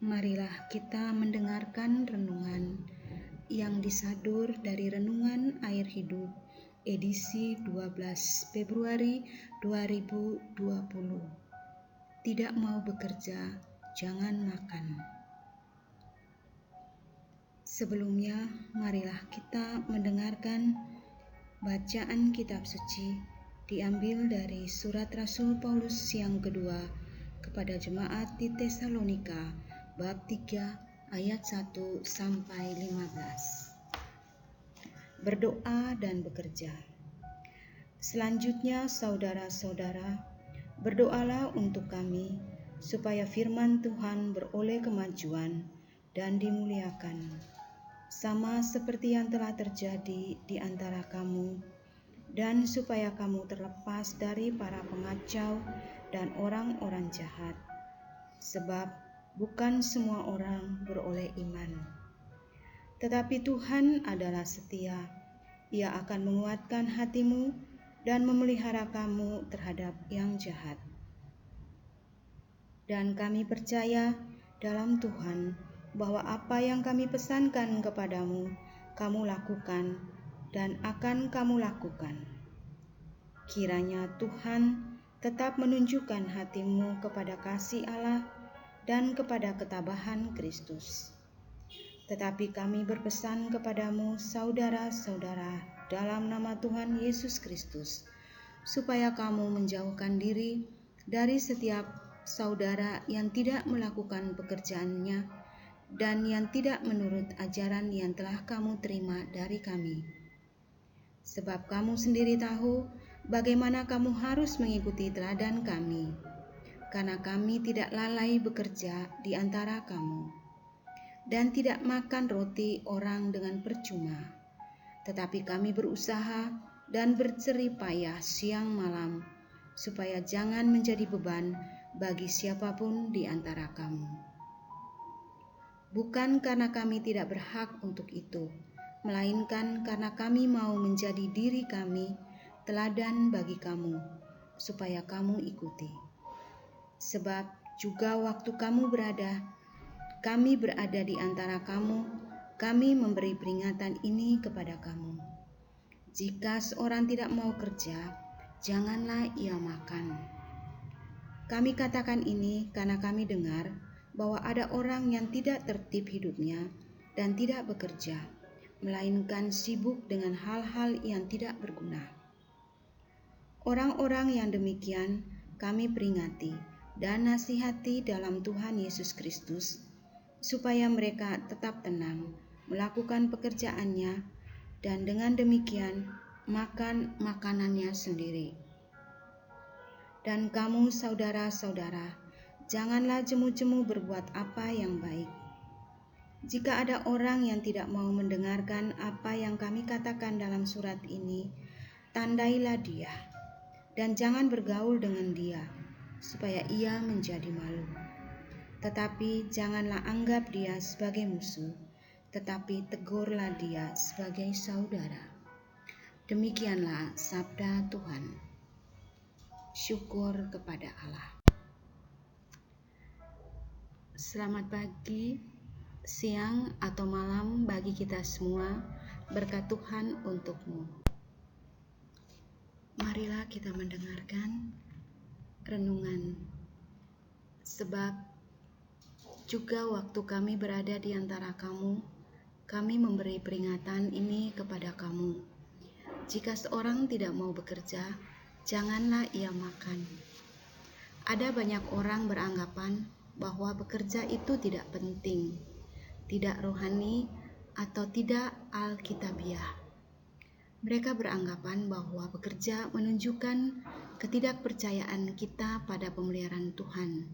Marilah kita mendengarkan renungan yang disadur dari Renungan Air Hidup edisi 12 Februari 2020. Tidak mau bekerja, jangan makan. Sebelumnya, marilah kita mendengarkan bacaan kitab suci diambil dari surat Rasul Paulus yang kedua kepada jemaat di Tesalonika, bab 3 ayat 1 sampai 15. Berdoa dan bekerja. Selanjutnya, saudara-saudara, berdoalah untuk kami supaya firman Tuhan beroleh kemajuan dan dimuliakan, sama seperti yang telah terjadi di antara kamu, dan supaya kamu terlepas dari para pengacau dan orang-orang jahat, sebab bukan semua orang beroleh iman. Tetapi Tuhan adalah setia. Ia akan menguatkan hatimu dan memelihara kamu terhadap yang jahat. Dan kami percaya dalam Tuhan bahwa apa yang kami pesankan kepadamu, kamu lakukan dan akan kamu lakukan. Kiranya Tuhan tetap menunjukkan hatimu kepada kasih Allah dan kepada ketabahan Kristus. Tetapi kami berpesan kepadamu, saudara-saudara, dalam nama Tuhan Yesus Kristus, supaya kamu menjauhkan diri dari setiap saudara yang tidak melakukan pekerjaannya dan yang tidak menurut ajaran yang telah kamu terima dari kami. Sebab kamu sendiri tahu bagaimana kamu harus mengikuti teladan kami, karena kami tidak lalai bekerja di antara kamu, dan tidak makan roti orang dengan percuma, tetapi kami berusaha dan berjerih payah siang malam, supaya jangan menjadi beban bagi siapapun di antara kamu. Bukan karena kami tidak berhak untuk itu, melainkan karena kami mau menjadi diri kami teladan bagi kamu, supaya kamu ikuti. Sebab juga waktu kami berada di antara kamu, kami memberi peringatan ini kepada kamu. Jika seorang tidak mau kerja, janganlah ia makan. Kami katakan ini karena kami dengar bahwa ada orang yang tidak tertib hidupnya dan tidak bekerja, melainkan sibuk dengan hal-hal yang tidak berguna. Orang-orang yang demikian kami peringati dan nasihati dalam Tuhan Yesus Kristus, supaya mereka tetap tenang, melakukan pekerjaannya, dan dengan demikian makan makanannya sendiri. Dan kamu saudara-saudara, janganlah jemu-jemu berbuat apa yang baik. Jika ada orang yang tidak mau mendengarkan apa yang kami katakan dalam surat ini, tandailah dia, dan jangan bergaul dengan dia, supaya ia menjadi malu. Tetapi janganlah anggap dia sebagai musuh, tetapi tegurlah dia sebagai saudara. Demikianlah sabda Tuhan. Syukur kepada Allah. Selamat pagi, siang, atau malam bagi kita semua. Berkat Tuhan untukmu. Marilah kita mendengarkan renungan. Sebab juga waktu kami berada di antara kamu, kami memberi peringatan ini kepada kamu. Jika seorang tidak mau bekerja, janganlah ia makan. Ada banyak orang beranggapan bahwa bekerja itu tidak penting, tidak rohani, atau tidak alkitabiah. Mereka beranggapan bahwa bekerja menunjukkan ketidakpercayaan kita pada pemeliharaan Tuhan.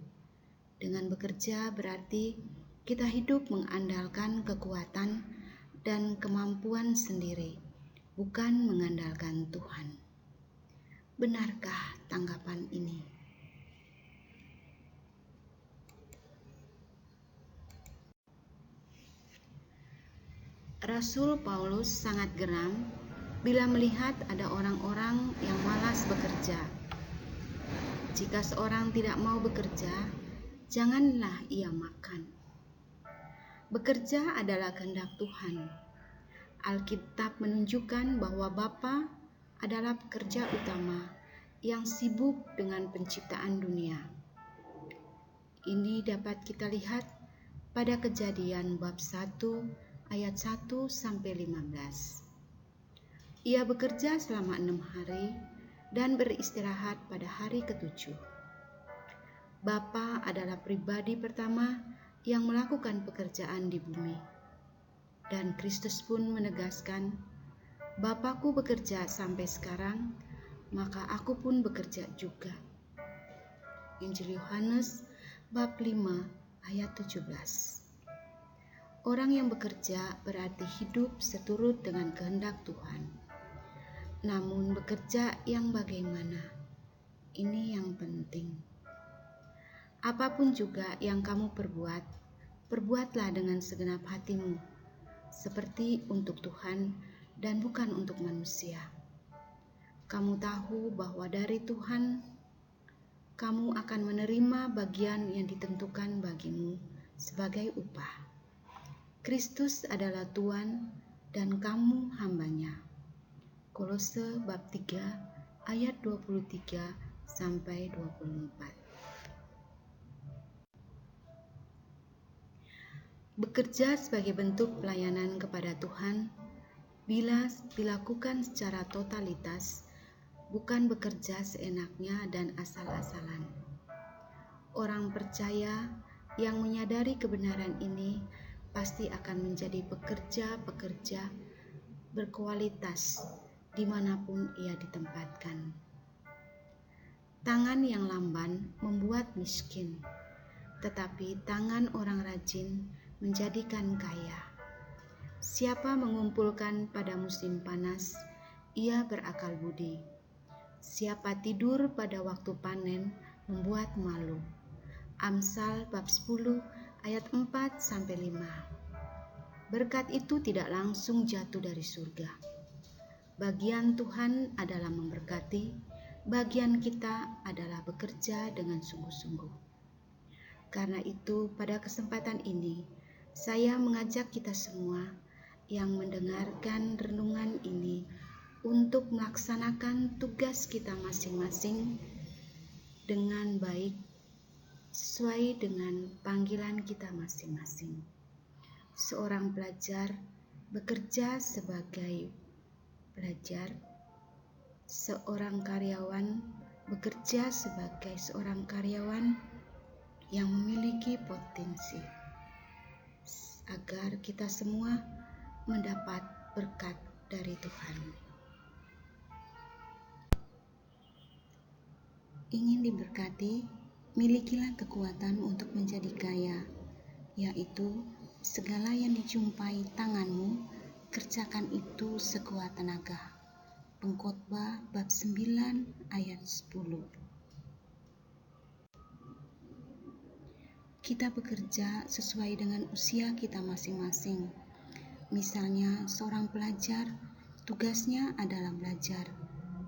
Dengan bekerja berarti kita hidup mengandalkan kekuatan dan kemampuan sendiri, bukan mengandalkan Tuhan. Benarkah tanggapan ini? Rasul Paulus sangat geram bila melihat ada orang-orang yang malas bekerja. Jika seorang tidak mau bekerja, janganlah ia makan. Bekerja adalah kehendak Tuhan. Alkitab menunjukkan bahwa Bapa adalah pekerja utama yang sibuk dengan penciptaan dunia. Ini dapat kita lihat pada Kejadian bab 1 ayat 1 sampai 15. Ia bekerja selama 6 hari dan beristirahat pada hari ke-7. Bapa adalah pribadi pertama yang melakukan pekerjaan di bumi. Dan Kristus pun menegaskan, Bapakku bekerja sampai sekarang, maka aku pun bekerja juga. Injil Yohanes bab 5 ayat 17. Orang yang bekerja berarti hidup seturut dengan kehendak Tuhan. Namun bekerja yang bagaimana? Ini yang penting. Apapun juga yang kamu perbuat, perbuatlah dengan segenap hatimu, seperti untuk Tuhan dan bukan untuk manusia. Kamu tahu bahwa dari Tuhan, kamu akan menerima bagian yang ditentukan bagimu sebagai upah. Kristus adalah Tuhan dan kamu hambanya. Kolose bab 3 ayat 23 sampai 24. Bekerja sebagai bentuk pelayanan kepada Tuhan bila dilakukan secara totalitas, bukan bekerja seenaknya dan asal-asalan. Orang percaya yang menyadari kebenaran ini pasti akan menjadi pekerja-pekerja berkualitas dimanapun ia ditempatkan. Tangan yang lamban membuat miskin, tetapi tangan orang rajin menjadikan kaya. Siapa mengumpulkan pada musim panas, ia berakal budi. Siapa tidur pada waktu panen, membuat malu. Amsal bab 10 ayat 4 sampai 5. Berkat itu tidak langsung jatuh dari surga. Bagian Tuhan adalah memberkati, bagian kita adalah bekerja dengan sungguh-sungguh. Karena itu, pada kesempatan ini, saya mengajak kita semua yang mendengarkan renungan ini untuk melaksanakan tugas kita masing-masing dengan baik, sesuai dengan panggilan kita masing-masing. Seorang pelajar bekerja sebagai pelajar, seorang karyawan bekerja sebagai seorang karyawan yang memiliki potensi, agar kita semua mendapat berkat dari Tuhan. Ingin diberkati, milikilah kekuatan untuk menjadi kaya, yaitu segala yang dijumpai tanganmu, kerjakan itu sekuat tenaga. Pengkhotbah bab 9 ayat 10. Kita bekerja sesuai dengan usia kita masing-masing. Misalnya, seorang pelajar tugasnya adalah belajar,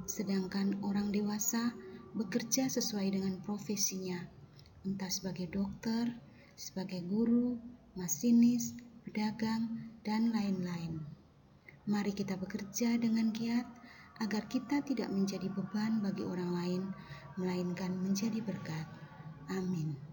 sedangkan orang dewasa bekerja sesuai dengan profesinya, entah sebagai dokter, sebagai guru, masinis, pedagang, dan lain-lain. Mari kita bekerja dengan giat agar kita tidak menjadi beban bagi orang lain, melainkan menjadi berkat. Amin.